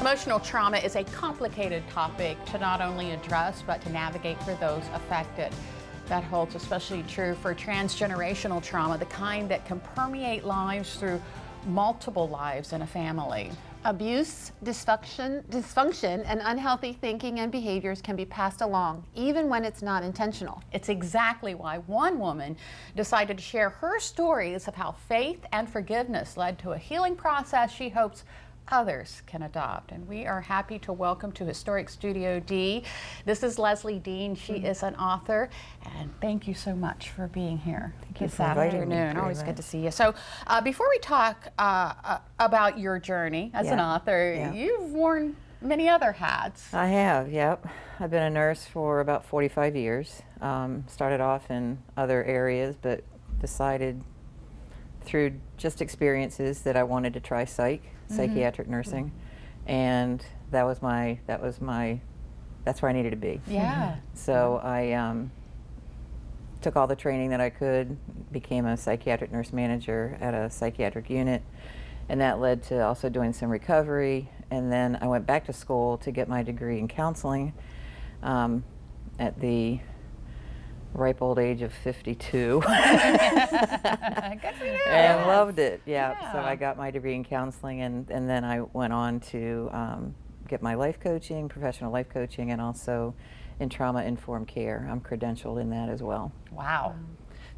Emotional trauma is a complicated topic to not only address, but to navigate for those affected. That holds especially true for transgenerational trauma, the kind that can permeate lives through multiple lives in a family. Abuse, dysfunction, and unhealthy thinking and behaviors can be passed along, even when it's not intentional. It's exactly why one woman decided to share her stories of how faith and forgiveness led to a healing process she hopes others can adopt. And we are happy to welcome to Historic Studio D. This is Leslie Dean. She is an author, and thank you so much for being here this afternoon. Always good to see you. So before we talk about your journey as an author, you've worn many other hats. I have, yep. I've been a nurse for about 45 years. Started off in other areas, but decided through just experiences that I wanted to try psychiatric nursing, and that's where I needed to be. Yeah. So I took all the training that I could, became a psychiatric nurse manager at a psychiatric unit, and that led to also doing some recovery. And then I went back to school to get my degree in counseling at the ripe old age of 52. Good for you. And loved it, yeah. So I got my degree in counseling, and then I went on to get my life coaching, professional life coaching, and also in trauma-informed care. I'm credentialed in that as well. Wow.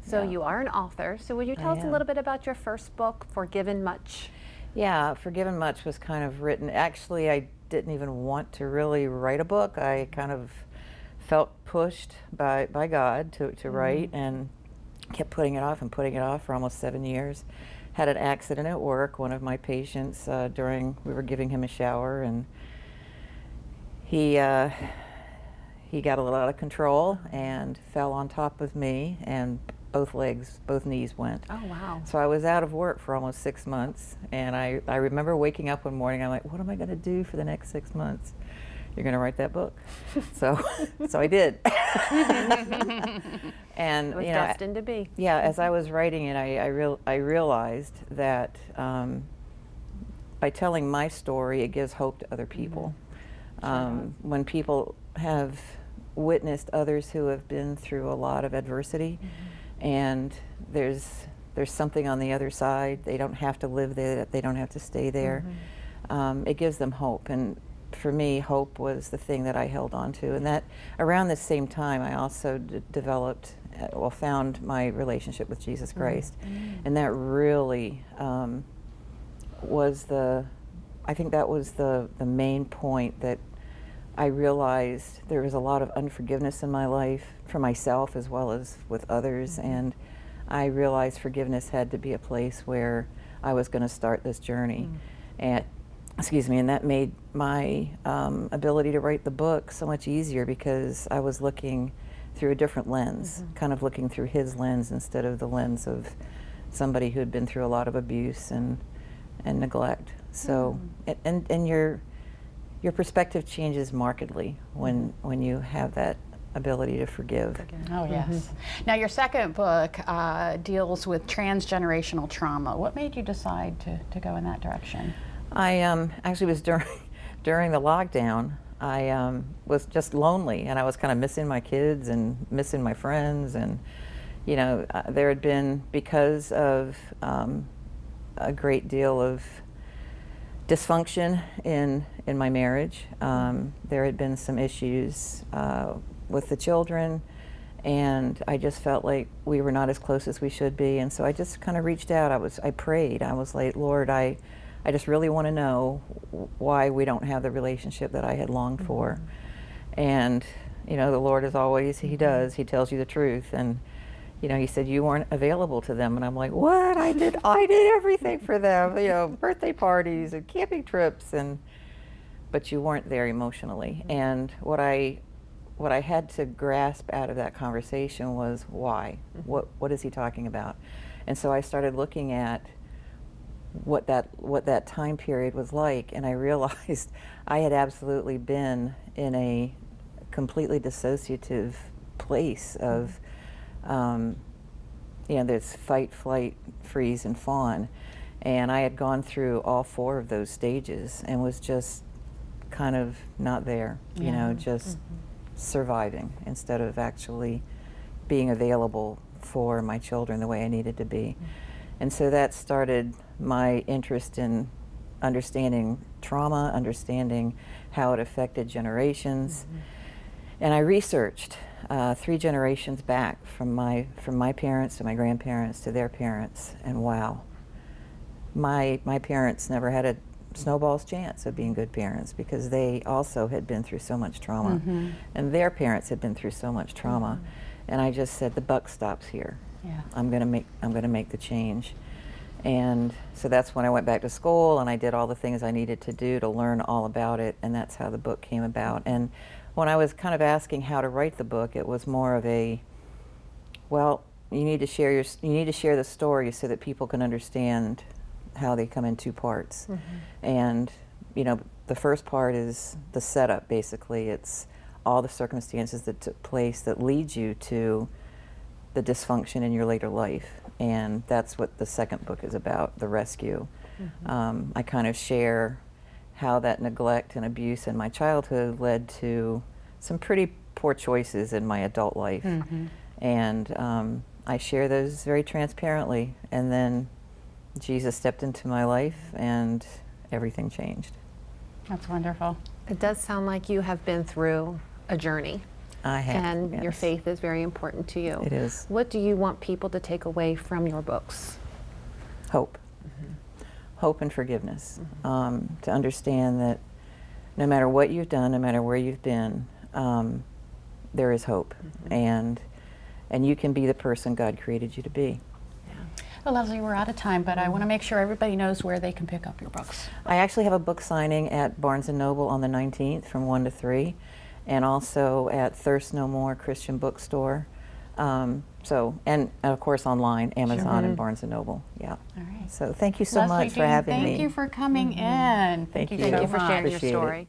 So you are an author. So would you tell us a little bit about your first book, Forgiven Much? Yeah, Forgiven Much was kind of written, actually I didn't even want to really write a book. I kind of felt pushed by God to write, and kept putting it off for almost 7 years. Had an accident at work. One of my patients, we were giving him a shower, and he got a little out of control and fell on top of me, and both knees went. Oh, wow. So I was out of work for almost 6 months, and I remember waking up one morning, I'm like, what am I gonna do for the next 6 months? You're going to write that book. So I did. And it was destined to be. Yeah, as I was writing it, I realized that by telling my story, it gives hope to other people. When people have witnessed others who have been through a lot of adversity, and there's something on the other side, they don't have to live there, they don't have to stay there. It gives them hope. And for me, hope was the thing that I held on to. And that around the same time, I also found my relationship with Jesus Christ. And that really was I think that was the main point, that I realized there was a lot of unforgiveness in my life, for myself as well as with others. And I realized forgiveness had to be a place where I was going to start this journey. And that made my ability to write the book so much easier, because I was looking through a different lens, kind of looking through his lens instead of the lens of somebody who had been through a lot of abuse and neglect. So, and your perspective changes markedly when you have that ability to forgive. Oh, yes. Now, your second book deals with transgenerational trauma. What made you decide to go in that direction? I actually was during the lockdown. I was just lonely, and I was kind of missing my kids and missing my friends, and there had been, because of a great deal of dysfunction in my marriage, there had been some issues with the children, and I just felt like we were not as close as we should be. And so I just kind of reached out. I prayed. I was like, Lord, I just really want to know why we don't have the relationship that I had longed for. And, the Lord, as always, He tells you the truth. And, He said, you weren't available to them. And I'm like, what? I did everything for them, birthday parties and camping trips, but you weren't there emotionally. And what I had to grasp out of that conversation was why. What is He talking about? And so I started looking at what that time period was like, and I realized I had absolutely been in a completely dissociative place of there's fight, flight, freeze, and fawn, and I had gone through all 4 of those stages and was just kind of not there, you Yeah. know, just surviving instead of actually being available for my children the way I needed to be. And so that started my interest in understanding trauma, understanding how it affected generations. And I researched 3 generations back from my parents to my grandparents to their parents, and wow, my parents never had a snowball's chance of being good parents because they also had been through so much trauma, and their parents had been through so much trauma. And I just said, the buck stops here. Yeah. I'm going to make the change. And so that's when I went back to school and I did all the things I needed to do to learn all about it, and that's how the book came about. And when I was kind of asking how to write the book, it was more of a, well, you need to share the story so that people can understand how they come in 2 parts. And you know, the first part is the setup. Basically, it's all the circumstances that took place that lead you to the dysfunction in your later life, and that's what the second book is about, the rescue. I kind of share how that neglect and abuse in my childhood led to some pretty poor choices in my adult life. And I share those very transparently, and then Jesus stepped into my life and everything changed. That's wonderful. It does sound like you have been through a journey, I have, and your yes. faith is very important to you. It is. What do you want people to take away from your books? Hope. Hope and forgiveness. To understand that no matter what you've done, no matter where you've been, there is hope. And you can be the person God created you to be. Well, Leslie, we're out of time, but I want to make sure everybody knows where they can pick up your books. I actually have a book signing at Barnes & Noble on the 19th from 1 to 3, and also at Thirst No More Christian Bookstore. And of course online, Amazon and Barnes & Noble. Yeah. All right. So thank you so Leslie much for Dean, having me. thank you for coming in. Thank you. Thank you so for much. sharing your Appreciate it. story.